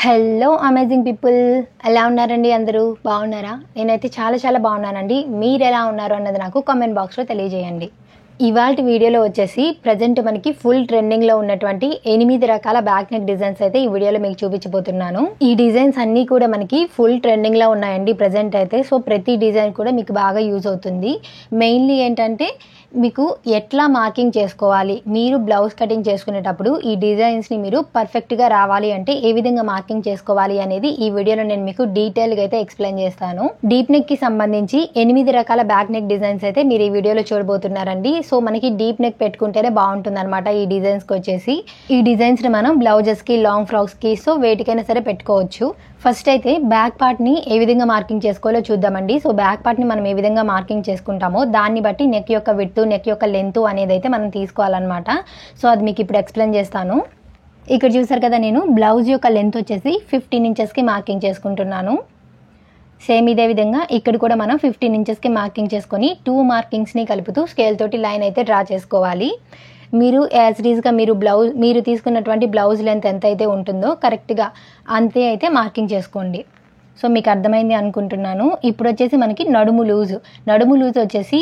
Hello amazing people, ఎలా ఉన్నారండి? అందరూ బాగున్నారా? నేనైతే చాలా బాగున్నానండి. మీరు ఎలా ఉన్నారు అన్నది నాకు కామెంట్ బాక్స్లో తెలియజేయండి. ఇవాల్టి వీడియోలో వచ్చేసి ప్రజెంట్ మనకి ఫుల్ ట్రెండింగ్లో ఉన్నటువంటి 8 రకాల బ్యాక్ నెక్ డిజైన్స్ అయితే ఈ వీడియోలో మీకు చూపించబోతున్నాను. ఈ డిజైన్స్ అన్నీ కూడా మనకి ఫుల్ ట్రెండింగ్లో ఉన్నాయండి ప్రజెంట్ అయితే. సో ప్రతి డిజైన్ కూడా మీకు బాగా యూజ్ అవుతుంది. మెయిన్లీ ఏంటంటే మీకు ఎట్లా మార్కింగ్ చేసుకోవాలి, మీరు బ్లౌజ్ కటింగ్ చేసుకునేటప్పుడు ఈ డిజైన్స్ని మీరు పర్ఫెక్ట్గా రావాలి అంటే ఏ విధంగా మార్కింగ్ చేసుకోవాలి అనేది ఈ వీడియోలో నేను మీకు డీటెయిల్గా అయితే ఎక్స్ప్లెయిన్ చేస్తాను. డీప్ నెక్కి సంబంధించి 8 రకాల బ్యాక్ నెక్ డిజైన్స్ అయితే మీరు ఈ వీడియోలో చూడబోతున్నారండి. సో మనకి డీప్ నెక్ పెట్టుకుంటేనే బాగుంటుంది అనమాట. ఈ డిజైన్స్కి వచ్చేసి ఈ డిజైన్స్ని మనం బ్లౌజెస్కి, లాంగ్ ఫ్రాక్స్కి, సో వేటికైనా సరే పెట్టుకోవచ్చు. ఫస్ట్ అయితే బ్యాక్ పార్ట్ని ఏ విధంగా మార్కింగ్ చేసుకోవాలో చూద్దామండి. సో బ్యాక్ పార్ట్ని మనం ఏ విధంగా మార్కింగ్ చేసుకుంటామో దాన్ని బట్టి నెక్ యొక్క విడ్త్, నెక్ యొక్క లెంత్ అనేది అయితే మనం తీసుకోవాలన్నమాట. సో అది మీకు ఇప్పుడు ఎక్స్ప్లెయిన్ చేస్తాను. ఇక్కడ చూసారు కదా, నేను బ్లౌజ్ యొక్క లెంత్ వచ్చేసి 15 ఇంచెస్కి మార్కింగ్ చేసుకుంటున్నాను. సేమ్ ఇదే విధంగా ఇక్కడ కూడా మనం 15 ఇంచెస్కి మార్కింగ్ చేసుకొని 2 మార్కింగ్స్ని కలుపుతూ స్కేల్ తోటి లైన్ అయితే డ్రా చేసుకోవాలి. మీరు యాజ్ రీజ్గా మీరు తీసుకున్నటువంటి బ్లౌజ్ లెంత్ ఎంత అయితే ఉంటుందో కరెక్ట్గా అంతే అయితే మార్కింగ్ చేసుకోండి. సో మీకు అర్థమైంది అనుకుంటున్నాను. ఇప్పుడు వచ్చేసి మనకి నడుము లూజ్ వచ్చేసి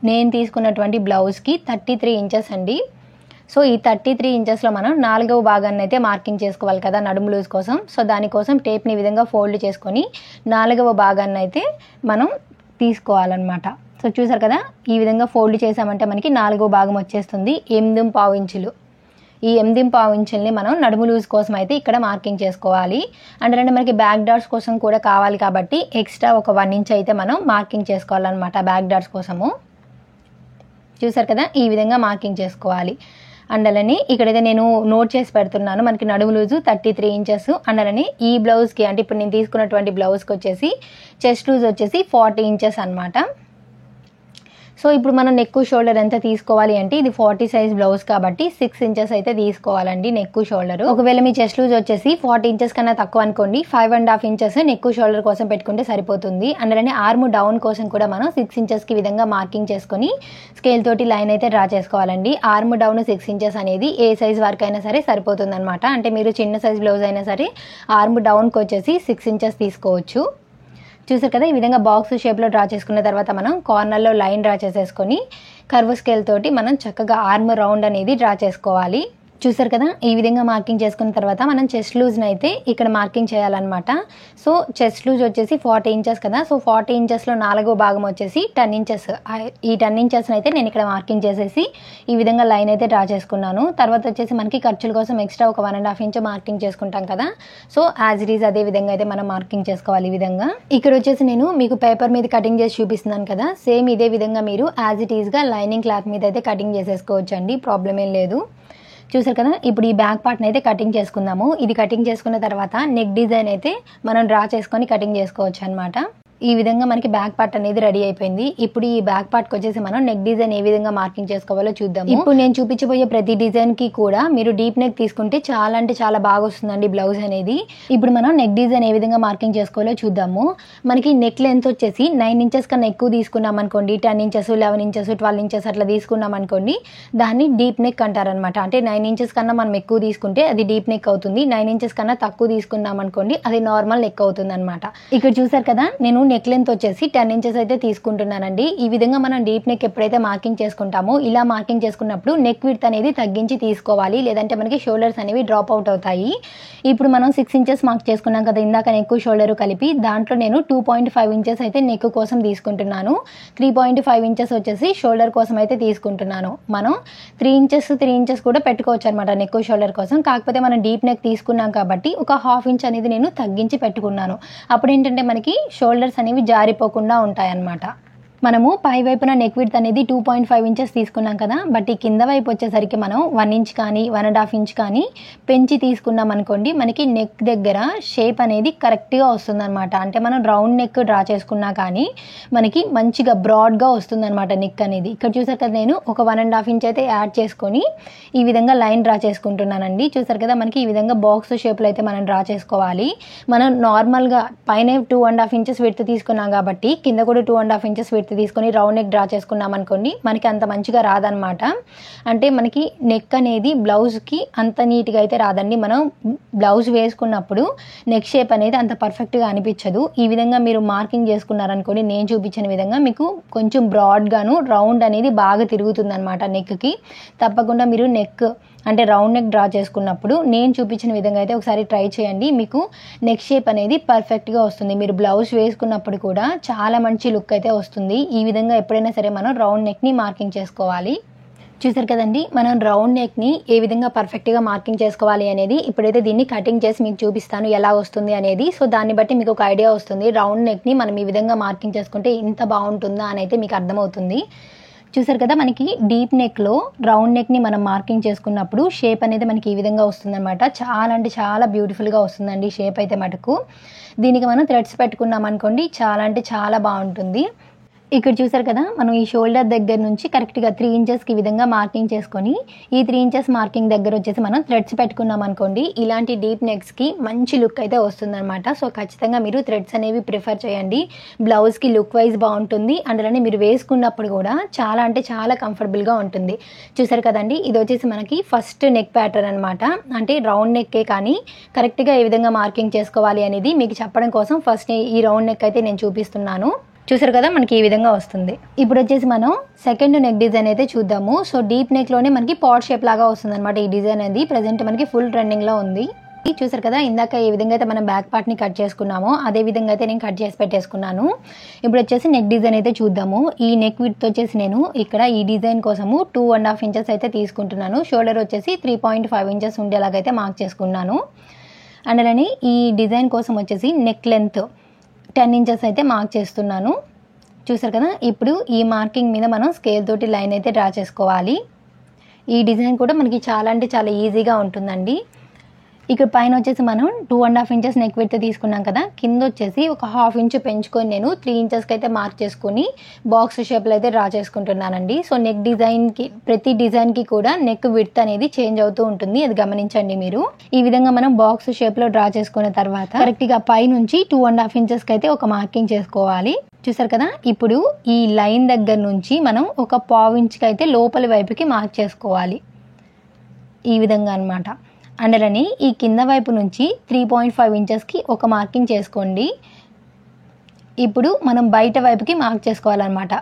నేను తీసుకున్నటువంటి బ్లౌజ్కి 33 ఇంచెస్ అండి. సో ఈ 33 ఇంచెస్లో మనం 4వ భాగాన్ని అయితే మార్కింగ్ చేసుకోవాలి కదా నడుము లూజ్ కోసం. సో దానికోసం టేప్ని ఈ విధంగా ఫోల్డ్ చేసుకొని 4వ భాగాన్ని అయితే మనం తీసుకోవాలన్నమాట. సో చూసారు కదా, ఈ విధంగా ఫోల్డ్ చేసామంటే మనకి 4వ భాగం వచ్చేస్తుంది. 8.5 ఇంచులు. ఈ 8.5 ఇంచుల్ని మనం నడుము లూజ్ కోసం అయితే ఇక్కడ మార్కింగ్ చేసుకోవాలి. అంటే మనకి బ్యాక్ డాట్స్ కోసం కూడా కావాలి కాబట్టి ఎక్స్ట్రా ఒక 1 ఇంచ్ అయితే మనం మార్కింగ్ చేసుకోవాలన్నమాట బ్యాక్ డాట్స్ కోసము. చూసారు కదా, ఈ విధంగా మార్కింగ్ చేసుకోవాలి. అండలని ఇక్కడైతే నేను నోట్ చేసి పెడుతున్నాను. మనకి నడుము లూజు 33 ఇంచెస్. అండలని ఈ బ్లౌజ్కి, అంటే ఇప్పుడు నేను తీసుకున్నటువంటి బ్లౌజ్కి వచ్చేసి చెస్ట్ లూజ్ వచ్చేసి 40 ఇంచెస్ అనమాట. సో ఇప్పుడు మనం నెక్ షోల్డర్ ఎంత తీసుకోవాలి అంటే ఇది 40 సైజ్ బ్లౌజ్ కాబట్టి 6 ఇంచెస్ అయితే తీసుకోవాలండి నెక్ షోల్డర్. ఒకవేళ మీ చెస్ట్ లూజ్ వచ్చేసి 40 ఇంచెస్ కన్నా తక్కువ అనుకోండి, 5.5 ఇంచెస్ నెక్ షోల్డర్ కోసం పెట్టుకుంటే సరిపోతుంది. అందులోనే ఆర్మ్ డౌన్ కోసం కూడా మనం 6 ఇంచెస్కి విధంగా మార్కింగ్ చేసుకొని స్కేల్ తోటి లైన్ అయితే డ్రా చేసుకోవాలండి. ఆర్మ్ డౌన్ 6 ఇంచెస్ అనేది ఏ సైజ్ వరకు అయినా సరే సరిపోతుంది అనమాట. అంటే మీరు చిన్న సైజ్ బ్లౌజ్ అయినా సరే ఆర్మ్ డౌన్కి వచ్చేసి 6 ఇంచెస్ తీసుకోవచ్చు. చూసారు కదా, ఈ విధంగా బాక్స్ షేప్లో డ్రా చేసుకున్న తర్వాత మనం కార్నర్లో లైన్ డ్రా చేసేసుకొని కర్వ్ స్కేల్ తోటి మనం చక్కగా ఆర్మ్ రౌండ్ అనేది డ్రా చేసుకోవాలి. చూసారు కదా, ఈ విధంగా మార్కింగ్ చేసుకున్న తర్వాత మనం చెస్ట్ లూజ్ని అయితే ఇక్కడ మార్కింగ్ చేయాలన్నమాట. సో చెస్ట్ లూజ్ వచ్చేసి 40 ఇంచెస్ కదా. సో 40 ఇంచెస్లో 4వ భాగం వచ్చేసి 10 ఇంచెస్. ఈ 10 ఇంచెస్ని అయితే నేను ఇక్కడ మార్కింగ్ చేసేసి ఈ విధంగా లైన్ అయితే డ్రా చేసుకున్నాను. తర్వాత వచ్చేసి మనకి ఖర్చుల కోసం ఎక్స్ట్రా ఒక 1.5 ఇంచ్ మార్కింగ్ చేసుకుంటాం కదా. సో యాజ్ ఇట్ ఈజ్ అదే విధంగా అయితే మనం మార్కింగ్ చేసుకోవాలి. ఈ విధంగా ఇక్కడ వచ్చేసి నేను మీకు పేపర్ మీద కటింగ్ చేసి చూపిస్తున్నాను కదా. సేమ్ ఇదే విధంగా మీరు యాజ్ ఇట్ ఈజ్గా లైనింగ్ క్లాత్ మీద అయితే కటింగ్ చేసేసుకోవచ్చు అండి, ప్రాబ్లం ఏం లేదు. చూసారు కదా, ఇప్పుడు ఈ బ్యాక్ పార్ట్ని అయితే కటింగ్ చేసుకుందాము. ఇది కటింగ్ చేసుకున్న తర్వాత నెక్ డిజైన్ అయితే మనం డ్రా చేసుకొని కటింగ్ చేసుకోవచ్చు అనమాట. ఈ విధంగా మనకి బ్యాక్ పార్ట్ అనేది రెడీ అయిపోయింది. ఇప్పుడు ఈ బ్యాక్ పార్ట్కి వచ్చేసి మనం నెక్ డిజైన్ ఏ విధంగా మార్కింగ్ చేసుకోవాలో చూద్దాము. ఇప్పుడు నేను చూపించబోయే ప్రతి డిజైన్కి కూడా మీరు డీప్ నెక్ తీసుకుంటే చాలా అంటే చాలా బాగా వస్తుందండి బ్లౌజ్ అనేది. ఇప్పుడు మనం నెక్ డిజైన్ ఏ విధంగా మార్కింగ్ చేసుకోవాలో చూద్దాము. మనకి నెక్ లెంత్ వచ్చేసి 9 ఇంచెస్ కన్నా ఎక్కువ తీసుకున్నాం అనుకోండి, 10 ఇంచెస్, 11 ఇంచెస్, 12 ఇంచెస్ అట్లా తీసుకున్నాం అనుకోండి, దాన్ని డీప్ నెక్ అంటారనమాట. అంటే 9 ఇంచెస్ కన్నా మనం ఎక్కువ తీసుకుంటే అది డీప్ నెక్ అవుతుంది. 9 ఇంచెస్ కన్నా తక్కువ తీసుకున్నాం అనుకోండి అది నార్మల్ నెక్ అవుతుంది అనమాట. ఇక్కడ చూసారు కదా, నేను నెక్ లెంత్ వచ్చేసి 10 ఇంచెస్ అయితే తీసుకుంటున్నానండి. ఈ విధంగా మనం డీప్ నెక్ ఎప్పుడైతే మార్కింగ్ చేసుకుంటామో ఇలా మార్కింగ్ చేసుకున్నప్పుడు నెక్ విడ్త్ అనేది తగ్గించి తీసుకోవాలి, లేదంటే మనకి షోల్డర్స్ అనేవి డ్రాప్ అవుట్ అవుతాయి. ఇప్పుడు మనం 6 ఇంచెస్ మార్క్ చేసుకున్నాం కదా ఇందాక నెక్ షోల్డర్ కలిపి, దాంట్లో నేను 2.5 ఇంచెస్ అయితే నెక్ కోసం తీసుకుంటున్నాను. 3.5 ఇంచెస్ వచ్చేసి షోల్డర్ కోసం అయితే తీసుకుంటున్నాను. మనం 3 ఇంచెస్ కూడా పెట్టుకోవచ్చు అనమాట నెక్ షోల్డర్ కోసం. కాకపోతే మనం డీప్ నెక్ తీసుకున్నాం కాబట్టి ఒక 1/2 ఇంచ్ అనేది నేను తగ్గించి పెట్టుకున్నాను. అప్పుడు ఏంటంటే మనకి షోల్డర్స్ అనేవి జారిపోకుండా ఉంటాయన్నమాట. మనము పై వైపున నెక్ విడ్త్ అనేది 2.5 ఇంచెస్ తీసుకున్నాం కదా, బట్ ఈ కింద వైపు వచ్చేసరికి మనం 1 ఇంచ్ కానీ 1.5 ఇంచ్ కానీ పెంచి తీసుకున్నాం అనుకోండి, మనకి నెక్ దగ్గర షేప్ అనేది కరెక్ట్గా వస్తుందన్నమాట. అంటే మనం రౌండ్ నెక్ డ్రా చేసుకున్నా కానీ మనకి మంచిగా బ్రాడ్గా వస్తుందన్నమాట నెక్ అనేది. ఇక్కడ చూసారు కదా, నేను ఒక 1.5 ఇంచ్ అయితే యాడ్ చేసుకొని ఈ విధంగా లైన్ డ్రా చేసుకుంటున్నానండి. చూసారు కదా, మనకి ఈ విధంగా బాక్స్ షేప్లో అయితే మనం డ్రా చేసుకోవాలి. మనం నార్మల్గా పైన 2.5 ఇంచెస్ విడ్త్ తీసుకున్నాం కాబట్టి కింద కూడా 2.5 ఇంచెస్ విడ్త్ విడ్త్ తీసుకొని రౌండ్ నెక్ డ్రా చేసుకున్నాం అనుకోండి, మనకి అంత మంచిగా రాదనమాట. అంటే మనకి నెక్ అనేది బ్లౌజ్కి అంత నీట్గా అయితే రాదండి. మనం బ్లౌజ్ వేసుకున్నప్పుడు నెక్ షేప్ అనేది అంత పర్ఫెక్ట్గా అనిపించదు. ఈ విధంగా మీరు మార్కింగ్ చేసుకున్నారనుకోండి, నేను చూపించిన విధంగా మీకు కొంచెం బ్రాడ్గాను రౌండ్ అనేది బాగా తిరుగుతుంది అనమాట నెక్కి. తప్పకుండా మీరు నెక్ అంటే రౌండ్ నెక్ డ్రా చేసుకున్నప్పుడు నేను చూపించిన విధంగా అయితే ఒకసారి ట్రై చేయండి. మీకు నెక్ షేప్ అనేది పర్ఫెక్ట్గా వస్తుంది. మీరు బ్లౌజ్ వేసుకున్నప్పుడు కూడా చాలా మంచి లుక్ అయితే వస్తుంది. ఈ విధంగా ఎప్పుడైనా సరే మనం రౌండ్ నెక్ని మార్కింగ్ చేసుకోవాలి. చూసారు కదండి, మనం రౌండ్ నెక్ని ఏ విధంగా పర్ఫెక్ట్గా మార్కింగ్ చేసుకోవాలి అనేది ఇప్పుడైతే దీన్ని కటింగ్ చేసి మీకు చూపిస్తాను ఎలా వస్తుంది అనేది. సో దాన్ని బట్టి మీకు ఒక ఐడియా వస్తుంది. రౌండ్ నెక్ని మనం ఈ విధంగా మార్కింగ్ చేసుకుంటే ఇంత బాగుంటుందా అని అయితే మీకు అర్థమవుతుంది. చూసారు కదా, మనకి డీప్ నెక్లో రౌండ్ నెక్ని మనం మార్కింగ్ చేసుకున్నప్పుడు షేప్ అనేది మనకి ఈ విధంగా వస్తుందన్నమాట. చాలా అంటే చాలా బ్యూటిఫుల్గా వస్తుందండి షేప్ అయితే మటుకు. దీనికి మనం థ్రెడ్స్ పెట్టుకున్నాం అనుకోండి, చాలా అంటే చాలా బాగుంటుంది. ఇక్కడ చూసారు కదా, మనం ఈ షోల్డర్ దగ్గర నుంచి కరెక్ట్గా 3 ఇంచెస్కి ఈ విధంగా మార్కింగ్ చేసుకొని ఈ 3 ఇంచెస్ మార్కింగ్ దగ్గర వచ్చేసి మనం థ్రెడ్స్ పెట్టుకున్నాం అనుకోండి, ఇలాంటి డీప్ నెక్స్కి మంచి లుక్ అయితే వస్తుందన్నమాట. సో ఖచ్చితంగా మీరు థ్రెడ్స్ అనేవి ప్రిఫర్ చేయండి. బ్లౌజ్కి లుక్ వైజ్ బాగుంటుంది, అందులోనే మీరు వేసుకున్నప్పుడు కూడా చాలా అంటే చాలా కంఫర్టబుల్గా ఉంటుంది. చూసారు కదండి, ఇది వచ్చేసి మనకి ఫస్ట్ నెక్ ప్యాటర్న్ అనమాట. అంటే రౌండ్ నెక్కే కానీ కరెక్ట్గా ఏ విధంగా మార్కింగ్ చేసుకోవాలి అనేది మీకు చెప్పడం కోసం ఫస్ట్ ఈ రౌండ్ నెక్ అయితే నేను చూపిస్తున్నాను. చూసారు కదా, మనకి ఈ విధంగా వస్తుంది. ఇప్పుడు వచ్చేసి మనం సెకండ్ నెక్ డిజైన్ అయితే చూద్దాము. సో డీప్ నెక్లోనే మనకి పాట్ షేప్ లాగా వస్తుంది అనమాట. ఈ డిజైన్ అనేది ప్రజెంట్ మనకి ఫుల్ ట్రెండింగ్లో ఉంది. చూసారు కదా, ఇందాక ఏ విధంగా అయితే మనం బ్యాక్ పార్ట్ని కట్ చేసుకున్నామో అదే విధంగా అయితే నేను కట్ చేసి పెట్టేసుకున్నాను. ఇప్పుడు వచ్చేసి నెక్ డిజైన్ అయితే చూద్దాము. ఈ నెక్ విడ్త్ వచ్చేసి నేను ఇక్కడ ఈ డిజైన్ కోసము 2.5 ఇంచెస్ అయితే తీసుకుంటున్నాను. షోల్డర్ వచ్చేసి 3.5 ఇంచెస్ ఉండేలాగైతే మార్క్ చేసుకున్నాను. అండ్ అలానే ఈ డిజైన్ కోసం వచ్చేసి నెక్ లెంత్ 10 ఇంచెస్ అయితే మార్క్ చేస్తున్నాను. చూసారు కదా, ఇప్పుడు ఈ మార్కింగ్ మీద మనం స్కేల్ తోటి లైన్ అయితే డ్రా చేసుకోవాలి. ఈ డిజైన్ కూడా మనకి చాలా అంటే చాలా ఈజీగా ఉంటుందండి. ఇక్కడ పైన వచ్చేసి మనం 2.5 ఇంచెస్ నెక్ విడ్త్ తీసుకున్నాం కదా, కింద వచ్చేసి ఒక 1/2 ఇంచ్ పెంచుకొని నేను 3 ఇంచెస్కి అయితే మార్క్ చేసుకొని బాక్స్ షేప్లో అయితే డ్రా చేసుకుంటున్నానండి. సో నెక్ డిజైన్కి ప్రతి డిజైన్కి కూడా నెక్ విడ్త్ అనేది చేంజ్ అవుతూ ఉంటుంది, అది గమనించండి మీరు. ఈ విధంగా మనం బాక్స్ షేప్లో డ్రా చేసుకున్న తర్వాత కరెక్ట్గా పై నుంచి 2.5 ఇంచెస్కి అయితే ఒక మార్కింగ్ చేసుకోవాలి. చూసారు కదా, ఇప్పుడు ఈ లైన్ దగ్గర నుంచి మనం ఒక 1/4 ఇంచ్కి అయితే లోపలి వైపుకి మార్క్ చేసుకోవాలి ఈ విధంగా అనమాట. అండ్ ఈ కింద వైపు నుంచి 3.5 ఇంచెస్కి ఒక మార్కింగ్ చేసుకోండి. ఇప్పుడు మనం బయట వైపుకి మార్క్ చేసుకోవాలన్నమాట.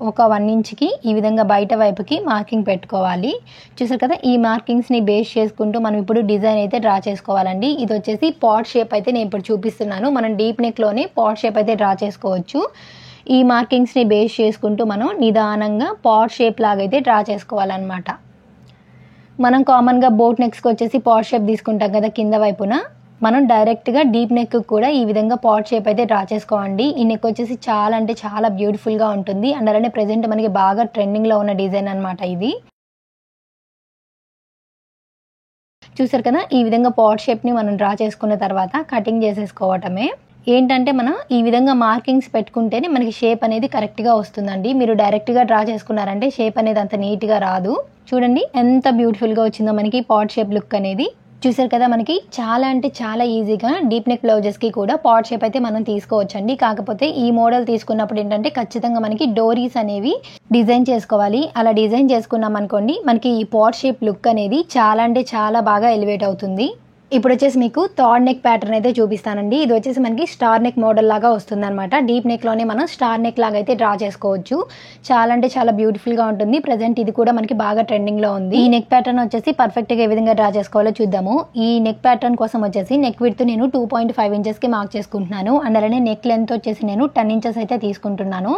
ఒక 1 ఇంచ్కి ఈ విధంగా బయట వైపుకి మార్కింగ్ పెట్టుకోవాలి. చూసారు కదా, ఈ మార్కింగ్స్ని బేస్ చేసుకుంటూ మనం ఇప్పుడు డిజైన్ అయితే డ్రా చేసుకోవాలండి. ఇది వచ్చేసి పాట్ షేప్ అయితే నేను ఇప్పుడు చూపిస్తున్నాను. మనం డీప్ నెక్లోనే పాట్ షేప్ అయితే డ్రా చేసుకోవచ్చు. ఈ మార్కింగ్స్ని బేస్ చేసుకుంటూ మనం నిదానంగా పాట్ షేప్ లాగైతే డ్రా చేసుకోవాలన్నమాట. మనం కామన్గా బోట్ నెక్స్కి వచ్చేసి పాట్ షేప్ తీసుకుంటాం కదా కింద వైపున, మనం డైరెక్ట్గా డీప్ నెక్ కూడా ఈ విధంగా పాట్ షేప్ అయితే డ్రా చేసుకోండి. ఈ నెక్ వచ్చేసి చాలా అంటే చాలా బ్యూటిఫుల్గా ఉంటుంది. అండ్ అలానే ప్రెజెంట్ మనకి బాగా ట్రెండింగ్లో ఉన్న డిజైన్ అనమాట ఇది. చూసారు కదా, ఈ విధంగా పాట్ షేప్ని మనం డ్రా చేసుకున్న తర్వాత కటింగ్ చేసేసుకోవటమే. ఏంటంటే మనం ఈ విధంగా మార్కింగ్స్ పెట్టుకుంటేనే మనకి షేప్ అనేది కరెక్ట్గా వస్తుందండి. మీరు డైరెక్ట్గా డ్రా చేసుకున్నారంటే షేప్ అనేది అంత నీట్గా రాదు. చూడండి ఎంత బ్యూటిఫుల్గా వచ్చిందో మనకి పాట్ షేప్ లుక్ అనేది. చూసారు కదా, మనకి చాలా అంటే చాలా ఈజీగా డీప్ నెక్ బ్లౌజెస్కి కూడా పాట్ షేప్ అయితే మనం తీసుకోవచ్చండి. కాకపోతే ఈ మోడల్ తీసుకున్నప్పుడు ఏంటంటే ఖచ్చితంగా మనకి డోరీస్ అనేవి డిజైన్ చేసుకోవాలి. అలా డిజైన్ చేసుకున్నాం అనుకోండి, మనకి ఈ పాట్ షేప్ లుక్ అనేది చాలా అంటే చాలా బాగా ఎలివేట్ అవుతుంది. ఇప్పుడు వచ్చేసి మీకు థర్డ్ నెక్ ప్యాటర్న్ అయితే చూపిస్తానండి. ఇది వచ్చేసి మనకి స్టార్ నెక్ మోడల్ లాగా వస్తుంది అనమాట. డీప్ నెక్లోనే మనం స్టార్ నెక్ లాగా అయితే డ్రా చేసుకోవచ్చు. చాలా అంటే చాలా బ్యూటిఫుల్గా ఉంటుంది. ప్రజెంట్ ఇది కూడా మనకి బాగా ట్రెండింగ్లో ఉంది. ఈ నెక్ ప్యాటర్న్ వచ్చేసి పర్ఫెక్ట్గా ఏ విధంగా డ్రా చేసుకోవాలో చూద్దాము. ఈ నెక్ ప్యాటర్న్ కోసం వచ్చేసి నెక్ విడ్త్ నేను 2.5 ఇంచెస్కి మార్క్ చేసుకుంటున్నాను. అండ్ అలానే నెక్ లెంత్ వచ్చేసి నేను 10 ఇంచెస్ అయితే తీసుకుంటున్నాను.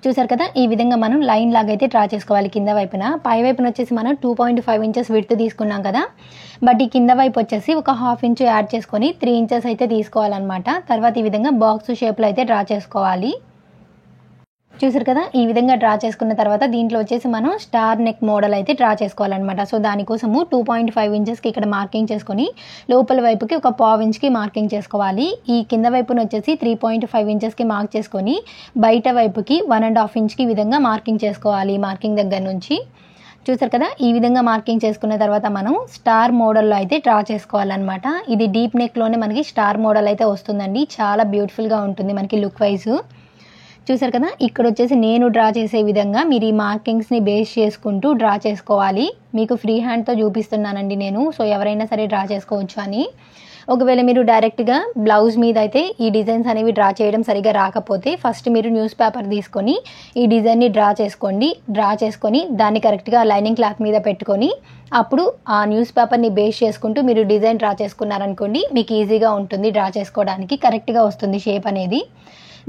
చూసారు కదా, ఈ విధంగా మనం లైన్ లాగా అయితే డ్రా చేసుకోవాలి కింద వైపున. పై వైపున వచ్చేసి మనం 2.5 ఇంచెస్ విడ్త్ తీసుకున్నాం కదా, బట్ ఈ కింద వైపు వచ్చేసి ఒక 1/2 ఇంచ్ యాడ్ చేసుకొని 3 ఇంచెస్ అయితే తీసుకోవాలన్నమాట. తర్వాత ఈ విధంగా బాక్స్ షేప్లో అయితే డ్రా చేసుకోవాలి. చూసారు కదా, ఈ విధంగా డ్రా చేసుకున్న తర్వాత దీంట్లో వచ్చేసి మనం స్టార్ నెక్ మోడల్ అయితే డ్రా చేసుకోవాలన్నమాట. సో దానికోసము 2.5 ఇంచెస్కి ఇక్కడ మార్కింగ్ చేసుకొని లోపల వైపుకి ఒక 1/4 ఇంచ్కి మార్కింగ్ చేసుకోవాలి. ఈ కింద వైపున వచ్చేసి 3.5 ఇంచెస్కి మార్క్ చేసుకొని బయట వైపుకి 1.5 ఇంచ్కి ఈ విధంగా మార్కింగ్ చేసుకోవాలి మార్కింగ్ దగ్గర నుంచి. చూసారు కదా, ఈ విధంగా మార్కింగ్ చేసుకున్న తర్వాత మనం స్టార్ మోడల్లో అయితే డ్రా చేసుకోవాలన్నమాట. ఇది డీప్ నెక్లోనే మనకి స్టార్ మోడల్ అయితే వస్తుందండి. చాలా బ్యూటిఫుల్గా ఉంటుంది మనకి లుక్ వైజ్. చూసారు కదా, ఇక్కడ వచ్చేసి నేను డ్రా చేసే విధంగా మీరు ఈ మార్కింగ్స్ని బేస్ చేసుకుంటూ డ్రా చేసుకోవాలి. మీకు ఫ్రీ హ్యాండ్తో చూపిస్తున్నానండి నేను, సో ఎవరైనా సరే డ్రా చేసుకోవచ్చు అని. ఒకవేళ మీరు డైరెక్ట్గా బ్లౌజ్ మీద అయితే ఈ డిజైన్స్ అనేవి డ్రా చేయడం సరిగా రాకపోతే ఫస్ట్ మీరు న్యూస్ పేపర్ తీసుకొని ఈ డిజైన్ని డ్రా చేసుకొని దాన్ని కరెక్ట్గా లైనింగ్ క్లాత్ మీద పెట్టుకొని అప్పుడు ఆ న్యూస్ పేపర్ని బేస్ చేసుకుంటూ మీరు డిజైన్ డ్రా చేసుకున్నారనుకోండి, మీకు ఈజీగా ఉంటుంది డ్రా చేసుకోవడానికి, కరెక్ట్గా వస్తుంది షేప్ అనేది.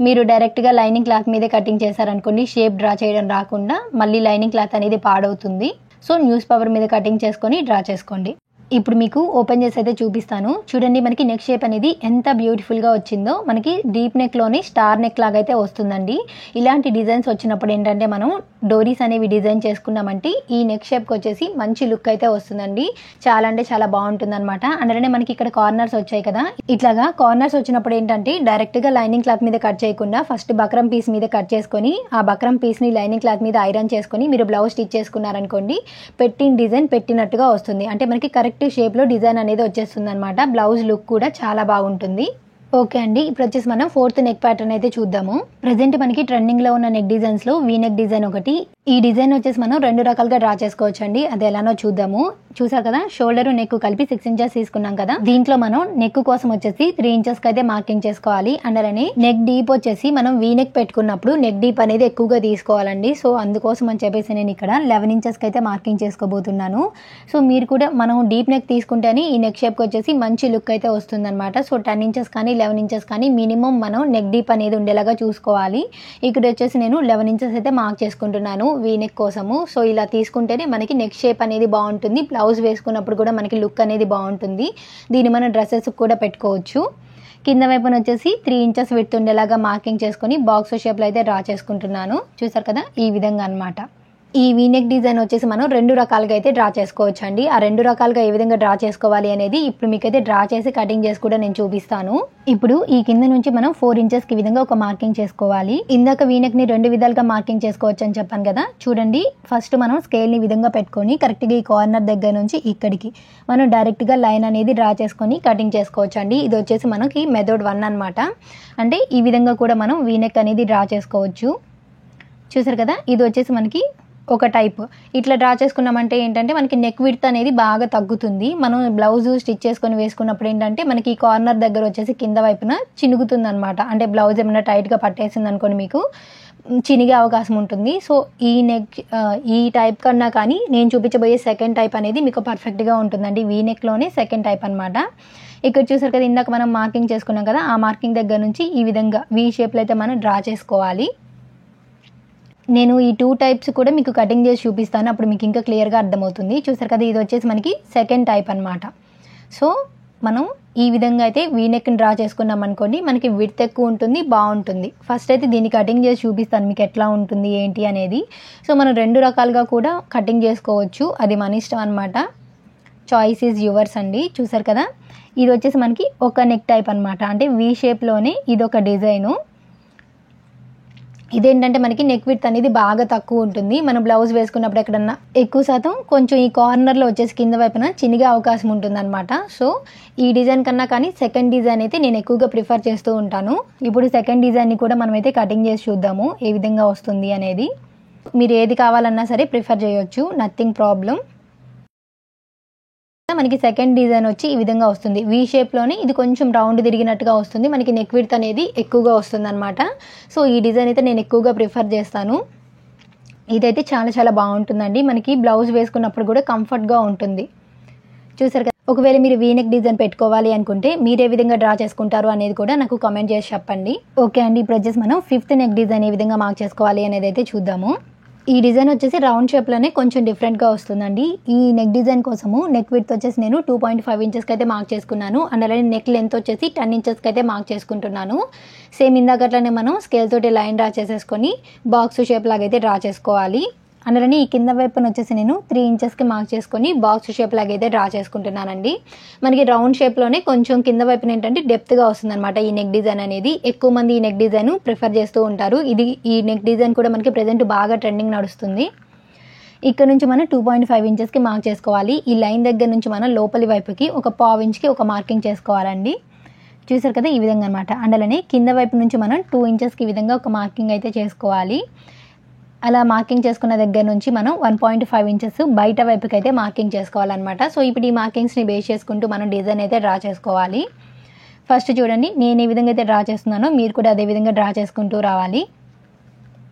మీరు డైరెక్ట్గా లైనింగ్ క్లాత్ మీదే కటింగ్ చేశారనుకోండి, షేప్ డ్రా చేయడం రాకుండా మళ్ళీ లైనింగ్ క్లాత్ అనేది పాడవుతుంది. సో న్యూస్ పేపర్ మీద కటింగ్ చేసుకొని డ్రా చేసుకోండి. ఇప్పుడు మీకు ఓపెన్ చేసి అయితే చూపిస్తాను. చూడండి, మనకి నెక్ షేప్ అనేది ఎంత బ్యూటిఫుల్గా వచ్చిందో. మనకి డీప్ నెక్లోని స్టార్ నెక్ లాగా అయితే వస్తుందండి. ఇలాంటి డిజైన్స్ వచ్చినప్పుడు ఏంటంటే మనం డోరీస్ అనేవి డిజైన్ చేసుకున్నామంటే ఈ నెక్ షేప్కి వచ్చేసి మంచి లుక్ అయితే వస్తుందండి. చాలా అంటే చాలా బాగుంటుంది అనమాట. అందులోనే మనకి ఇక్కడ కార్నర్స్ వచ్చాయి కదా, ఇట్లాగా కార్నర్స్ వచ్చినప్పుడు ఏంటంటే డైరెక్ట్గా లైనింగ్ క్లాత్ మీద కట్ చేయకుండా ఫస్ట్ బక్రం పీస్ మీద కట్ చేసుకొని ఆ బక్రం పీస్ని లైనింగ్ క్లాత్ మీద ఐరన్ చేసుకొని మీరు బ్లౌజ్ స్టిచ్ చేసుకున్నారనుకోండి, పెట్టిన డిజైన్ పెట్టినట్టుగా వస్తుంది. అంటే మనకి కరెక్ట్ షేప్లో డిజైన్ అనేది వచ్చేస్తుంది అనమాట. బ్లౌజ్ లుక్ కూడా చాలా బాగుంటుంది. ఓకే అండి, ఇప్పుడు వచ్చేసి మనం 4th నెక్ ప్యాటర్న్ అయితే చూద్దాము. ప్రజెంట్ మనకి ట్రెండింగ్లో ఉన్న నెక్ డిజైన్స్లో వీ నెక్ డిజైన్ ఒకటి. ఈ డిజైన్ వచ్చేసి మనం 2 రకాలుగా డ్రా చేసుకోవచ్చు అండి. అది ఎలానో చూద్దాము. చూసారు కదా, షోల్డర్ నెక్ కలిపి 6 ఇంచెస్ తీసుకున్నాం కదా, దీంట్లో మనం నెక్ కోసం వచ్చేసి 3 ఇంచెస్కి అయితే మార్కింగ్ చేసుకోవాలి. అందులోనే నెక్ డీప్ వచ్చేసి మనం వీ నెక్ పెట్టుకున్నప్పుడు నెక్ డీప్ అనేది ఎక్కువగా తీసుకోవాలండి. సో అందుకోసం అని చెప్పేసి నేను ఇక్కడ 11 ఇంచెస్కి అయితే మార్కింగ్ చేసుకోబోతున్నాను. సో మీరు కూడా మనం డీప్ నెక్ తీసుకుంటేనే ఈ నెక్ షేప్కి వచ్చేసి మంచి లుక్ అయితే వస్తుంది అనమాట. సో 10 ఇంచెస్ కానీ 11 ఇంచెస్ కానీ మినిమం మనం నెక్ డీప్ అనేది ఉండేలాగా చూసుకోవాలి. ఇక్కడ వచ్చేసి నేను 11 ఇంచెస్ అయితే మార్క్ చేసుకుంటున్నాను వీ నెక్ కోసము. సో ఇలా తీసుకుంటేనే మనకి నెక్ షేప్ అనేది బాగుంటుంది. బ్లౌజ్ వేసుకున్నప్పుడు కూడా మనకి లుక్ అనేది బాగుంటుంది. దీన్ని మనం డ్రెస్సెస్ కూడా పెట్టుకోవచ్చు. కింద వైపున వచ్చేసి 3 ఇంచెస్ విడ్త్ ఉండేలాగా మార్కింగ్ చేసుకొని బాక్స్ షేప్లో అయితే డ్రా చేసుకుంటున్నాను. చూసారు కదా, ఈ విధంగా అనమాట. ఈ వీనెక్ డిజైన్ వచ్చేసి మనం 2 రకాలుగా అయితే డ్రా చేసుకోవచ్చు అండి. ఆ 2 రకాలుగా ఏ విధంగా డ్రా చేసుకోవాలి అనేది ఇప్పుడు మీకైతే డ్రా చేసి కటింగ్ చేసి కూడా నేను చూపిస్తాను. ఇప్పుడు ఈ కింద నుంచి మనం 4 ఇంచెస్కి విధంగా ఒక మార్కింగ్ చేసుకోవాలి. ఇందాక వీనెక్ని 2 విధాలుగా మార్కింగ్ చేసుకోవచ్చు అని చెప్పాను కదా. చూడండి, ఫస్ట్ మనం స్కేల్ని విధంగా పెట్టుకొని కరెక్ట్గా ఈ కార్నర్ దగ్గర నుంచి ఇక్కడికి మనం డైరెక్ట్గా లైన్ అనేది డ్రా చేసుకొని కటింగ్ చేసుకోవచ్చు అండి. ఇది వచ్చేసి మనకి మెథడ్ 1 అనమాట. అంటే ఈ విధంగా కూడా మనం వీనెక్ అనేది డ్రా చేసుకోవచ్చు. చూసారు కదా, ఇది వచ్చేసి మనకి ఒక టైప్. ఇట్లా డ్రా చేసుకున్నామంటే ఏంటంటే మనకి నెక్ విడ్త్ అనేది బాగా తగ్గుతుంది. మనం బ్లౌజ్ స్టిచ్ చేసుకొని వేసుకున్నప్పుడు ఏంటంటే మనకి ఈ కార్నర్ దగ్గర వచ్చేసి కింద వైపున చినుగుతుంది అనమాట. అంటే బ్లౌజ్ ఏమైనా టైట్గా పట్టేసింది అనుకోని మీకు చినిగే అవకాశం ఉంటుంది. సో ఈ టైప్ కన్నా కానీ నేను చూపించబోయే సెకండ్ టైప్ అనేది మీకు పర్ఫెక్ట్గా ఉంటుందండి. వీ నెక్లోనే సెకండ్ టైప్ అనమాట. ఇక్కడ చూసారు కదా, ఇందాక మనం మార్కింగ్ చేసుకున్నాం కదా, ఆ మార్కింగ్ దగ్గర నుంచి ఈ విధంగా వీ షేప్లో అయితే మనం డ్రా చేసుకోవాలి. నేను ఈ 2 టైప్స్ కూడా మీకు కటింగ్ చేసి చూపిస్తాను, అప్పుడు మీకు ఇంకా క్లియర్గా అర్థమవుతుంది. చూసారు కదా, ఇది వచ్చేసి మనకి సెకండ్ టైప్ అనమాట. సో మనం ఈ విధంగా అయితే వీనెక్ని డ్రా చేసుకున్నాం అనుకోండి, మనకి విడ్త్ ఎక్కువ ఉంటుంది, బాగుంటుంది. ఫస్ట్ అయితే దీన్ని కటింగ్ చేసి చూపిస్తాను మీకు ఎట్లా ఉంటుంది ఏంటి అనేది. సో మనం 2 రకాలుగా కూడా కటింగ్ చేసుకోవచ్చు, అది మన ఇష్టం అనమాట. చాయిస్ ఈజ్ యువర్స్ అండి. చూసారు కదా, ఇది వచ్చేసి మనకి ఒక నెక్ టైప్ అనమాట. అంటే వీ షేప్లోనే ఇది ఒక డిజైను. ఇదేంటంటే మనకి నెక్ విడ్త్ అనేది బాగా తక్కువ ఉంటుంది. మనం బ్లౌజ్ వేసుకున్నప్పుడు ఎక్కడన్నా ఎక్కువ శాతం కొంచెం ఈ కార్నర్లో వచ్చేసి కింద వైపున చినిగే అవకాశం ఉంటుంది అనమాట. సో ఈ డిజైన్ కన్నా కానీ సెకండ్ డిజైన్ అయితే నేను ఎక్కువగా ప్రిఫర్ చేస్తూ ఉంటాను. ఇప్పుడు సెకండ్ డిజైన్ని కూడా మనం అయితే కటింగ్ చేసి చూద్దాము ఏ విధంగా వస్తుంది అనేది. మీరు ఏది కావాలన్నా సరే ప్రిఫర్ చేయొచ్చు, నథింగ్ ప్రాబ్లం. మనకి సెకండ్ డిజైన్ వచ్చి ఈ విధంగా వస్తుంది. వీ షేప్లోనే ఇది కొంచెం రౌండ్ తిరిగినట్టుగా వస్తుంది. మనకి నెక్ విడ్త్ అనేది ఎక్కువగా వస్తుంది అనమాట. సో ఈ డిజైన్ అయితే నేను ఎక్కువగా ప్రిఫర్ చేస్తాను. ఇదైతే చాలా చాలా బాగుంటుందండి. మనకి బ్లౌజ్ వేసుకున్నప్పుడు కూడా కంఫర్ట్గా ఉంటుంది. చూసారు కదా, ఒకవేళ మీరు వీనెక్ డిజైన్ పెట్టుకోవాలి అనుకుంటే మీరు ఏ విధంగా డ్రా చేసుకుంటారు అనేది కూడా నాకు కామెంట్ చేసి చెప్పండి. ఓకే అండి, ఇప్పుడు వచ్చేసి మనం 5th నెక్ డిజైన్ ఏ విధంగా మార్క్ చేసుకోవాలి అనేది అయితే చూద్దాము. ఈ డిజైన్ వచ్చేసి రౌండ్ షేప్లోనే కొంచెం డిఫరెంట్గా వస్తుందండి. ఈ నెక్ డిజైన్ కోసము నెక్ విడ్త్ వచ్చేసి నేను 2.5 ఇంచెస్కి అయితే మార్క్ చేసుకున్నాను. అండ్ అలానే నెక్ లెంత్ వచ్చేసి 10 ఇంచెస్కి అయితే మార్క్ చేసుకుంటున్నాను. సేమ్ ఇందాకట్లనే మనం స్కేల్ తోటి లైన్ డ్రా చేసేసుకొని బాక్స్ షేప్ లాగా అయితే డ్రా చేసుకోవాలి. అందులోని ఈ కింద వైపున వచ్చేసి నేను 3 ఇంచెస్కి మార్క్ చేసుకొని బాక్స్ షేప్ లాగా అయితే డ్రా చేసుకుంటున్నానండి. మనకి రౌండ్ షేప్లోనే కొంచెం కింద వైపున ఏంటంటే డెప్త్గా వస్తుంది అనమాట ఈ నెక్ డిజైన్ అనేది. ఎక్కువ మంది ఈ నెక్ డిజైన్ ప్రిఫర్ చేస్తూ ఉంటారు. ఈ నెక్ డిజైన్ కూడా మనకి ప్రెజెంట్ బాగా ట్రెండింగ్ నడుస్తుంది. ఇక్కడ నుంచి మనం 2.5 ఇంచెస్కి మార్క్ చేసుకోవాలి. ఈ లైన్ దగ్గర నుంచి మనం లోపలి వైపుకి ఒక 1/4 ఇంచ్కి ఒక మార్కింగ్ చేసుకోవాలండి. చూసారు కదా, ఈ విధంగా అనమాట. అందులోనే కింద వైపు నుంచి మనం 2 ఇంచెస్కి ఈ విధంగా ఒక మార్కింగ్ అయితే చేసుకోవాలి. అలా మార్కింగ్ చేసుకున్న దగ్గర నుంచి మనం 1.5 ఇంచెస్ బయట వైపుకి అయితే మార్కింగ్ చేసుకోవాలన్నమాట. సో ఇప్పుడు ఈ మార్కింగ్స్ని బేస్ చేసుకుంటూ మనం డిజైన్ అయితే డ్రా చేసుకోవాలి. ఫస్ట్ చూడండి, నేను ఏ విధంగా అయితే డ్రా చేస్తున్నానో మీరు కూడా అదే విధంగా డ్రా చేసుకుంటూ రావాలి.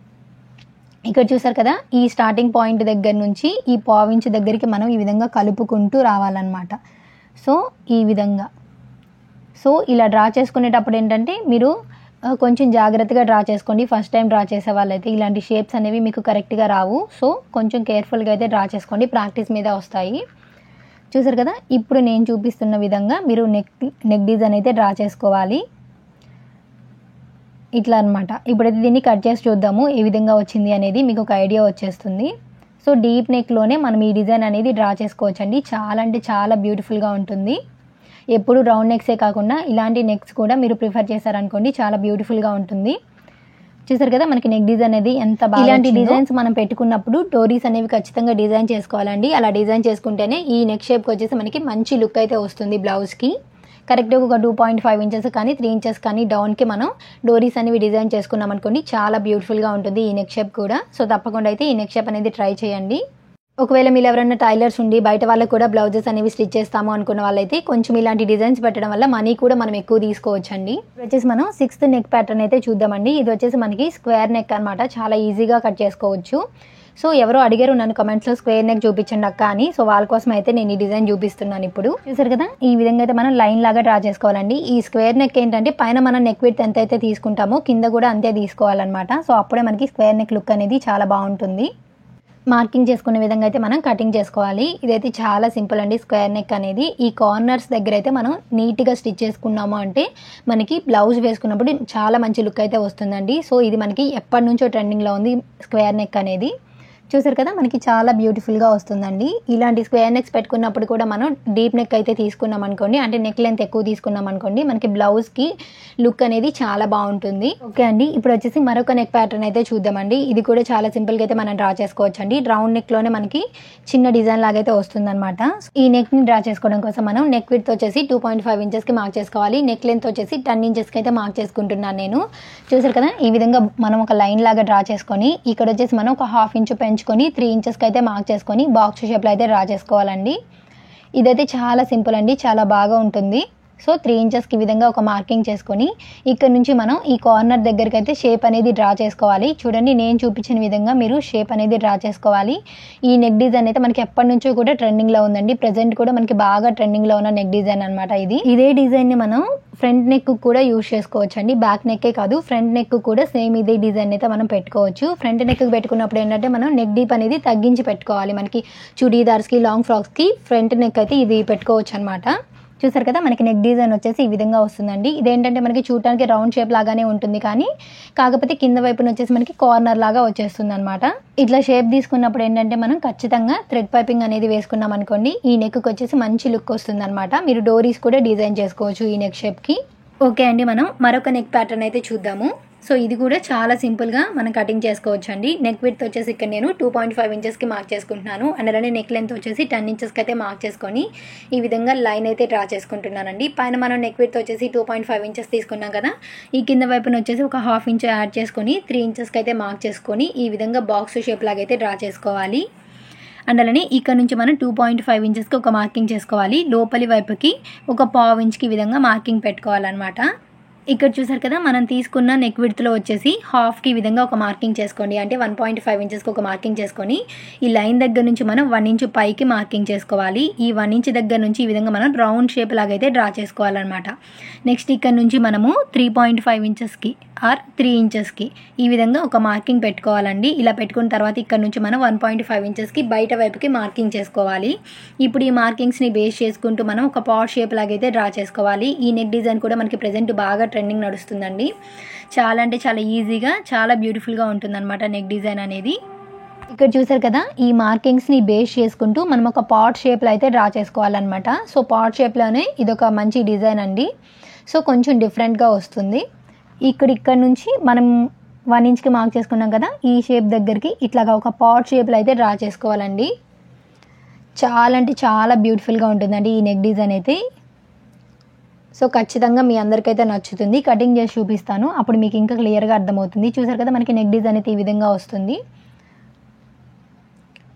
ఇక్కడ చూసారు కదా, ఈ స్టార్టింగ్ పాయింట్ దగ్గర నుంచి ఈ పావించు దగ్గరికి మనం ఈ విధంగా కలుపుకుంటూ రావాలన్నమాట. సో ఈ విధంగా ఇలా డ్రా చేసుకునేటప్పుడు ఏంటంటే మీరు కొంచెం జాగ్రత్తగా డ్రా చేసుకోండి. ఫస్ట్ టైం డ్రా చేసే వాళ్ళైతే ఇలాంటి షేప్స్ అనేవి మీకు కరెక్ట్గా రావు. సో కొంచెం కేర్ఫుల్గా అయితే డ్రా చేసుకోండి, ప్రాక్టీస్ మీద వస్తాయి. చూసారు కదా, ఇప్పుడు నేను చూపిస్తున్న విధంగా మీరు నెక్ డిజైన్ అయితే డ్రా చేసుకోవాలి. ఇట్లా అనమాట. ఇప్పుడైతే దీన్ని కట్ చేసి చూద్దాము ఏ విధంగా వచ్చింది అనేది మీకు ఒక ఐడియా వచ్చేస్తుంది. సో డీప్ నెక్లోనే మనం ఈ డిజైన్ అనేది డ్రా చేసుకోవచ్చండి. చాలా అంటే చాలా బ్యూటిఫుల్గా ఉంటుంది. ఎప్పుడు రౌండ్ నెక్సే కాకుండా ఇలాంటి నెక్స్ కూడా మీరు ప్రిఫర్ చేశారనుకోండి, చాలా బ్యూటిఫుల్గా ఉంటుంది. చూసారు కదా, మనకి నెక్ డిజైన్ అనేది ఎంత బాగా. ఇలాంటి డిజైన్స్ మనం పెట్టుకున్నప్పుడు డోరీస్ అనేవి ఖచ్చితంగా డిజైన్ చేసుకోవాలండి. అలా డిజైన్ చేసుకుంటేనే ఈ నెక్ షేప్కి వచ్చేసి మనకి మంచి లుక్ అయితే వస్తుంది బ్లౌజ్కి. కరెక్ట్గా ఒక 2.5 ఇంచెస్ కానీ 3 ఇంచెస్ కానీ డౌన్కి మనం డోరీస్ అనేవి డిజైన్ చేసుకున్నాం అనుకోండి, చాలా బ్యూటిఫుల్గా ఉంటుంది ఈ నెక్ షేప్ కూడా. సో తప్పకుండా అయితే ఈ నెక్ షేప్ అనేది ట్రై చేయండి. ఒకవేళ మీరు ఎవరైనా టైలర్స్ ఉండి బయట వాళ్ళకు కూడా బ్లౌజెస్ అనేవి స్టిచ్ చేస్తాము అనుకున్న వాళ్ళైతే కొంచెం ఇలాంటి డిజైన్స్ పెట్టడం వల్ల మనీ కూడా మనం ఎక్కువ తీసుకోవచ్చండి. ఇది వచ్చేసి మనం 6th నెక్ ప్యాటర్న్ అయితే చూద్దామండి. ఇది వచ్చేసి మనకి స్క్వేర్ నెక్ అనమాట. చాలా ఈజీగా కట్ చేసుకోవచ్చు. సో ఎవరో అడిగారు నన్ను కమెంట్స్లో స్క్వేర్ నెక్ చూపించండి అక్క అని. సో వాళ్ళ కోసం అయితే నేను ఈ డిజైన్ చూపిస్తున్నాను. ఇప్పుడు చూసారు కదా, ఈ విధంగా అయితే మనం లైన్ లాగా డ్రా చేసుకోవాలండి. ఈ స్క్వేర్ నెక్ ఏంటంటే పైన మనం నెక్ విడ్త్ ఎంత అయితే తీసుకుంటామో కింద కూడా అంతే తీసుకోవాలన్నమాట. సో అప్పుడే మనకి స్క్వేర్ నెక్ లుక్ అనేది చాలా బాగుంటుంది. మార్కింగ్ చేసుకునే విధంగా అయితే మనం కటింగ్ చేసుకోవాలి. ఇదైతే చాలా సింపుల్ అండి. స్క్వేర్ నెక్ అనేది ఈ కార్నర్స్ దగ్గర అయితే మనం నీట్గా స్టిచ్ చేసుకున్నాము అంటే మనకి బ్లౌజ్ వేసుకున్నప్పుడు చాలా మంచి లుక్ అయితే వస్తుందండి. సో ఇది మనకి ఎప్పటి నుంచో ట్రెండింగ్లో ఉంది స్క్వేర్ నెక్ అనేది. చూసారు కదా, మనకి చాలా బ్యూటిఫుల్గా వస్తుందండి. ఇలాంటి స్క్వేర్ నెక్స్ పెట్టుకున్నప్పుడు కూడా మనం డీప్ నెక్ అయితే తీసుకున్నాం అనుకోండి, అంటే నెక్ లెంత్ ఎక్కువ తీసుకున్నాం అనుకోండి, మనకి బ్లౌజ్కి లుక్ అనేది చాలా బాగుంటుంది. ఓకే అండి, ఇప్పుడు వచ్చేసి మరొక నెక్ ప్యాటర్న్ అయితే చూద్దామండి. ఇది కూడా చాలా సింపుల్గా అయితే మనం డ్రా చేసుకోవచ్చు అండి. రౌండ్ నెక్లోనే మనకి చిన్న డిజైన్ లాగా అయితే వస్తుందన్నమాట. ఈ నెక్ని డ్రా చేసుకోవడం కోసం మనం నెక్ విడ్త్ వచ్చేసి 2.5 ఇంచెస్కి మార్క్ చేసుకోవాలి. నెక్ లెంత్ వచ్చేసి 10 ఇంచెస్కి అయితే మార్క్ చేసుకుంటున్నాను నేను. చూసారు కదా, ఈ విధంగా మనం ఒక లైన్ లాగా డ్రా చేసుకొని ఇక్కడ వచ్చేసి మనం ఒక 1/2 ఇంచు పెంచుకొని 3 ఇంచెస్కి అయితే మార్క్ చేసుకొని బాక్స్ షేప్లో అయితే డ్రా చేసుకోవాలండి. ఇదైతే చాలా సింపుల్ అండి, చాలా బాగా ఉంటుంది. సో 3 ఇంచెస్కి ఈ విధంగా ఒక మార్కింగ్ చేసుకొని ఇక్కడ నుంచి మనం ఈ కార్నర్ దగ్గరికి అయితే షేప్ అనేది డ్రా చేసుకోవాలి. చూడండి, నేను చూపించిన విధంగా మీరు షేప్ అనేది డ్రా చేసుకోవాలి. ఈ నెక్ డిజైన్ అయితే మనకి ఎప్పటి నుంచో కూడా ట్రెండింగ్లో ఉందండి. ప్రెజెంట్ కూడా మనకి బాగా ట్రెండింగ్లో ఉన్న నెక్ డిజైన్ అనమాట ఇది. ఇదే డిజైన్ని మనం ఫ్రంట్ నెక్ కూడా యూజ్ చేసుకోవచ్చు అండి. బ్యాక్ నెక్కే కాదు, ఫ్రంట్ నెక్ కూడా సేమ్ ఇదే డిజైన్ అయితే మనం పెట్టుకోవచ్చు. ఫ్రంట్ నెక్ పెట్టుకున్నప్పుడు ఏంటంటే మనం నెక్ డీప్ అనేది తగ్గించి పెట్టుకోవాలి. మనకి చుడీదార్స్కి, లాంగ్ ఫ్రాక్స్కి ఫ్రంట్ నెక్ అయితే ఇది పెట్టుకోవచ్చు అనమాట. చూసారు కదా, మనకి నెక్ డిజైన్ వచ్చేసి ఈ విధంగా వస్తుందండి. ఇదేంటంటే మనకి చూడటానికి రౌండ్ షేప్ లాగానే ఉంటుంది, కానీ కాకపోతే కింద వైపున వచ్చేసి మనకి కార్నర్ లాగా వచ్చేస్తుంది అనమాట. ఇట్లా షేప్ తీసుకున్నప్పుడు ఏంటంటే మనం ఖచ్చితంగా థ్రెడ్ పైపింగ్ అనేది వేసుకున్నాం అనుకోండి, ఈ నెక్కి వచ్చేసి మంచి లుక్ వస్తుంది అనమాట. మీరు డోరీస్ కూడా డిజైన్ చేసుకోవచ్చు ఈ నెక్ షేప్కి. ఓకే అండి, మనం మరొక నెక్ ప్యాటర్న్ అయితే చూద్దాము. సో ఇది కూడా చాలా సింపుల్గా మనం కటింగ్ చేసుకోవచ్చు అండి. నెక్ విడ్త్ వచ్చేసి ఇక్కడ నేను 2.5 ఇంచెస్కి మార్క్ చేసుకుంటున్నాను. అండ్ అలానే నెక్ లెంత్ వచ్చేసి 10 ఇంచెస్కి అయితే మార్క్ చేసుకొని ఈ విధంగా లైన్ అయితే డ్రా చేసుకుంటున్నానండి. పైన మనం నెక్ విడ్త్ వచ్చేసి 2.5 ఇంచెస్ తీసుకున్నాం కదా, ఈ కింద వైపున వచ్చేసి ఒక 1/2 ఇంచ్ యాడ్ చేసుకొని 3 ఇంచెస్కి అయితే మార్క్ చేసుకొని ఈ విధంగా బాక్స్ షేప్ లాగా అయితే డ్రా చేసుకోవాలి. అండ్ అలానే ఇక్కడ నుంచి మనం 2.5 ఇంచెస్కి ఒక మార్కింగ్ చేసుకోవాలి. లోపలి వైపుకి ఒక 1/2 ఇంచ్కి ఈ విధంగా మార్కింగ్ పెట్టుకోవాలన్నమాట. ఇక్కడ చూసారు కదా, మనం తీసుకున్న నెక్ విడ్త్లో వచ్చేసి హాఫ్కి ఈ విధంగా ఒక మార్కింగ్ చేసుకోండి. అంటే 1.5 ఇంచెస్కి ఒక మార్కింగ్ చేసుకొని ఈ లైన్ దగ్గర నుంచి మనం 1 ఇంచ్ పైకి మార్కింగ్ చేసుకోవాలి. ఈ 1 ఇంచ్ దగ్గర నుంచి ఈ విధంగా మనం రౌండ్ షేప్ లాగైతే డ్రా చేసుకోవాలన్నమాట. నెక్స్ట్ ఇక్కడ నుంచి మనము 3.5 ఇంచెస్కి ఆర్ 3 ఇంచెస్కి ఈ విధంగా ఒక మార్కింగ్ పెట్టుకోవాలండి. ఇలా పెట్టుకున్న తర్వాత ఇక్కడ నుంచి మనం 1.5 ఇంచెస్కి బయట వైపుకి మార్కింగ్ చేసుకోవాలి. ఇప్పుడు ఈ మార్కింగ్స్ని బేస్ చేసుకుంటూ మనం ఒక పాట్ షేప్ లాగైతే డ్రా చేసుకోవాలి. ఈ నెక్ డిజైన్ కూడా మనకి ప్రెజెంట్ బాగా ట్రెండింగ్ నడుస్తుందండి. చాలా అంటే చాలా ఈజీగా, చాలా బ్యూటిఫుల్గా ఉంటుందన్నమాట నెక్ డిజైన్ అనేది. ఇక్కడ చూసారు కదా, ఈ మార్కింగ్స్ని బేస్ చేసుకుంటూ మనం ఒక పాట్ షేప్లో అయితే డ్రా చేసుకోవాలన్నమాట. సో పాట్ షేప్లోనే ఇదొక మంచి డిజైన్ అండి. సో కొంచెం డిఫరెంట్గా వస్తుంది. ఇక్కడ నుంచి మనం 1 ఇంచ్కి మార్క్ చేసుకున్నాం కదా, ఈ షేప్ దగ్గరికి ఇట్లాగా ఒక పాట్ షేప్లో అయితే డ్రా చేసుకోవాలండి. చాలా అంటే చాలా బ్యూటిఫుల్గా ఉంటుందండి ఈ నెక్ డిజైన్ అయితే. సో ఖచ్చితంగా మీ అందరికైతే నచ్చుతుంది. కటింగ్ చేసి చూపిస్తాను, అప్పుడు మీకు ఇంకా క్లియర్గా అర్థమవుతుంది. చూసారు కదా మనకి నెక్ డిజైన్ అయితే ఈ విధంగా వస్తుంది.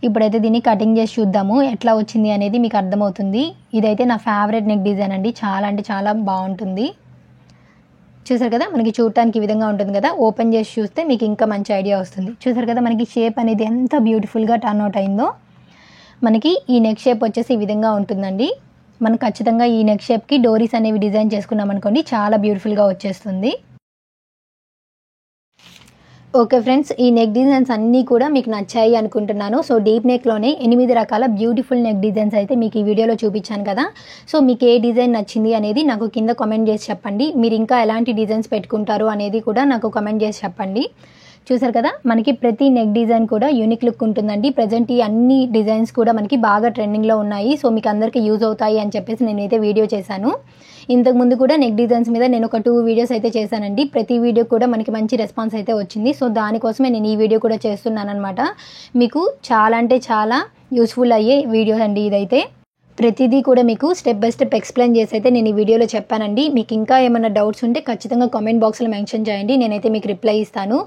ఇప్పుడైతే దీన్ని కటింగ్ చేసి చూద్దాము ఎట్లా వచ్చింది అనేది మీకు అర్థమవుతుంది. ఇదైతే నా ఫేవరెట్ నెక్ డిజైన్ అండి, చాలా అంటే చాలా బాగుంటుంది. చూసారు కదా మనకి చూడటానికి ఈ విధంగా ఉంటుంది కదా, ఓపెన్ చేసి చూస్తే మీకు ఇంకా మంచి ఐడియా వస్తుంది. చూసారు కదా మనకి షేప్ అనేది ఎంత బ్యూటిఫుల్గా టర్న్ అవుట్ అయిందో. మనకి ఈ నెక్ షేప్ వచ్చేసి ఈ విధంగా ఉంటుందండి. మనం ఖచ్చితంగా ఈ నెక్ షేప్కి డోరీస్ అనేవి డిజైన్ చేసుకున్నాం అనుకోండి, చాలా బ్యూటిఫుల్గా వచ్చేస్తుంది. ఓకే ఫ్రెండ్స్, ఈ నెక్ డిజైన్స్ అన్నీ కూడా మీకు నచ్చాయి అనుకుంటున్నాను. సో డీప్ నెక్లోనే 8 రకాల బ్యూటిఫుల్ నెక్ డిజైన్స్ అయితే మీకు ఈ వీడియోలో చూపించాను కదా. సో మీకు ఏ డిజైన్ నచ్చింది అనేది నాకు కింద కామెంట్ చేసి చెప్పండి. మీరు ఇంకా ఎలాంటి డిజైన్స్ పెట్టుకుంటారు అనేది కూడా నాకు కామెంట్ చేసి చెప్పండి. చూసారు కదా మనకి ప్రతి నెక్ డిజైన్ కూడా యూనిక్ లుక్ ఉంటుందండి. ప్రజెంట్ ఈ అన్ని డిజైన్స్ కూడా మనకి బాగా ట్రెండింగ్లో ఉన్నాయి. సో మీకు అందరికీ యూజ్ అవుతాయి అని చెప్పేసి నేనైతే వీడియో చేశాను. ఇంతకుముందు కూడా నెక్ డిజైన్స్ మీద నేను ఒక 2 వీడియోస్ అయితే చేశానండి. ప్రతి వీడియో కూడా మనకి మంచి రెస్పాన్స్ అయితే వచ్చింది. సో దానికోసమే నేను ఈ వీడియో కూడా చేస్తున్నాను అనమాట. మీకు చాలా అంటే చాలా యూస్ఫుల్ అయ్యే వీడియోస్ అండి ఇదైతే. ప్రతిదీ కూడా మీకు స్టెప్ బై స్టెప్ ఎక్స్ప్లెయిన్ చేసి అయితే నేను ఈ వీడియోలో చెప్పానండి. మీకు ఇంకా ఏమైనా డౌట్స్ ఉంటే ఖచ్చితంగా కామెంట్ బాక్స్లో మెన్షన్ చేయండి, నేనైతే మీకు రిప్లై ఇస్తాను.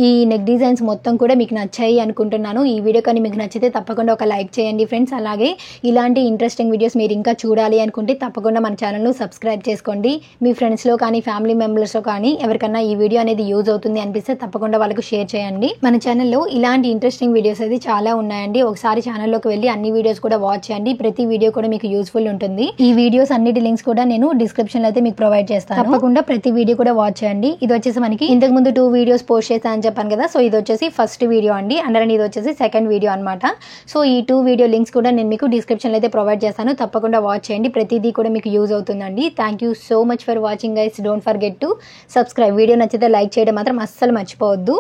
ఈ నెక్ డిజైన్స్ మొత్తం కూడా మీకు నచ్చాయి అనుకుంటున్నాను. ఈ వీడియో కానీ మీకు నచ్చితే తప్పకుండా ఒక లైక్ చేయండి ఫ్రెండ్స్. అలాగే ఇలాంటి ఇంట్రెస్టింగ్ వీడియోస్ మీరు ఇంకా చూడాలి అనుకుంటే తప్పకుండా మన ఛానల్ను సబ్స్క్రైబ్ చేసుకోండి. మీ ఫ్రెండ్స్లో కానీ ఫ్యామిలీ మెంబర్స్లో కానీ ఎవరికన్నా ఈ వీడియో అనేది యూజ్ అవుతుంది అనిపిస్తే తప్పకుండా వాళ్ళకు షేర్ చేయండి. మన ఛానల్లో ఇలాంటి ఇంట్రెస్టింగ్ వీడియోస్ అయితే చాలా ఉన్నాయండి. ఒకసారి ఛానల్లోకి వెళ్ళి అన్ని వీడియోస్ కూడా వాచ్ చేయండి. ప్రతి వీడియో కూడా మీకు యూస్ఫుల్ ఉంటుంది. ఈ వీడియోస్ అన్నిటి లింక్స్ కూడా నేను డిస్క్రిప్షన్ లో అయితే మీకు ప్రొవైడ్ చేస్తాను. తప్పకుండా ప్రతి వీడియో కూడా వాచ్ చేయండి. ఇది వచ్చేసి మనకి ఇంతకు ముందు 2 వీడియోస్ పోస్ట్ చేస్తాను అని చెప్పాను కదా. సో ఇది వచ్చేసి ఫస్ట్ వీడియో అండి, అండ్ ఇది వచ్చేసి సెకండ్ వీడియో అనమాట. సో ఈ 2 వీడియో లింక్స్ కూడా నేను మీకు డిస్క్రిప్షన్ లో అయితే ప్రొవైడ్ చేస్తాను. తప్పకుండా వాచ్ చేయండి, ప్రతిదీ కూడా మీకు యూజ్ అవుతుందండి. Thank you so much for watching guys. Don't forget to subscribe. Video నచ్చితే లైక్ చేయడం మాత్రం అస్సలు మర్చిపోవద్దు.